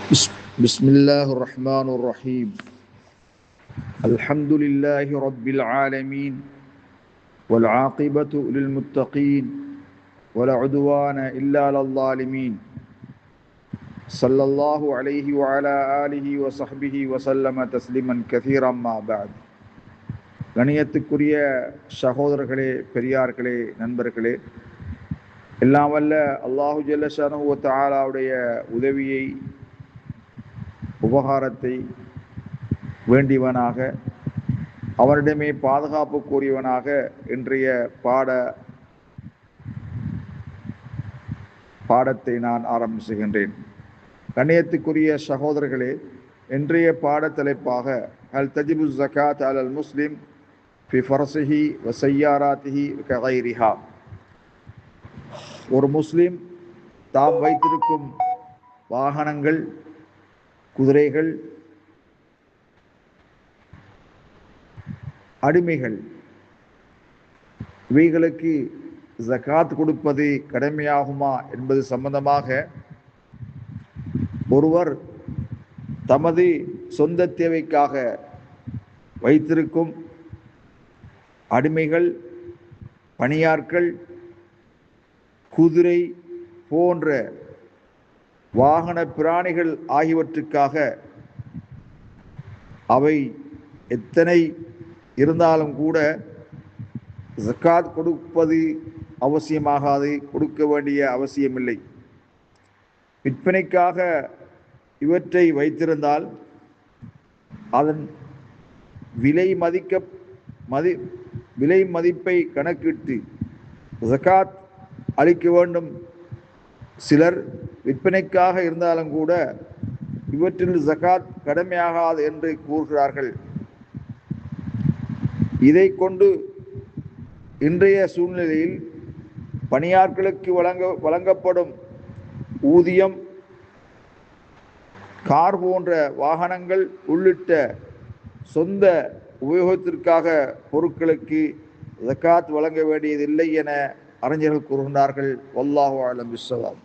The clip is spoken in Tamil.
بسم الله الرحمن الرحيم الحمد لله رب العالمين والعاقبة للمتقين ولا عدوان إلا على الظالمين صلى الله عليه وعلى آله وصحبه وسلم تسليما كثيرا ما بعد. கணியத்துக்குரிய சகோதரர்களே, பெரியார்களே, நண்பர்களே, எல்லாம் வல்ல அல்லாஹு ஜல்ல ஷானஹு வ தஆலாவுடைய உதவியை, உபகாரத்தை வேண்டியவனாக, அவரிடமே பாதுகாப்பு கூறியவனாக இன்றைய பாடத்தை நான் ஆரம்பிச்சுகின்றேன். கண்ணியத்துக்குரிய சகோதரர்களே, இன்றைய பாட தலைப்பாக ஹல் தஜிபு ஸகாத் அலல் முஸ்லிம் ஃபி ஃபர்ஸிஹி வ ஸய்யாராத்திஹி ககைரிஹா. ஒரு முஸ்லிம் தாம் வைத்திருக்கும் வாகனங்கள், குதிரைகள், அடிமைகள், இவைகளுக்கு ஜகாத் கொடுப்பது கடமையாகுமா என்பது சம்பந்தமாக ஒருவர் தமது சொந்த தேவைக்காக வைத்திருக்கும் அடிமைகள், பணியாட்கள், குதிரை போன்ற வாகன பிராணிகள் ஆகியவற்றுக்காக அவை எத்தனை இருந்தாலும் கூட ஜகாத் கொடுப்பது அவசியமாகாது, கொடுக்க வேண்டிய அவசியமில்லை. விற்பனைக்காக இவற்றை வைத்திருந்தால் அதன் விலை மதிப்பை கணக்கிட்டு ஜகாத் அளிக்க வேண்டும். சிலர் விற்பனைக்காக இருந்தாலும் கூட இவற்றில் ஜகாத் கடமையாகாது என்று கூறுகிறார்கள். இதை கொண்டு இன்றைய சூழ்நிலையில் பணியாட்களுக்கு வழங்கப்படும் ஊதியம், கார் போன்ற வாகனங்கள் உள்ளிட்ட சொந்த உபயோகத்திற்காக பொருட்களுக்கு ஜகாத் வழங்க வேண்டியதில்லை என அறிஞர்கள் கூறுகின்றார்கள். வல்லாஹு அலம் பிஸ்ஸவாப்.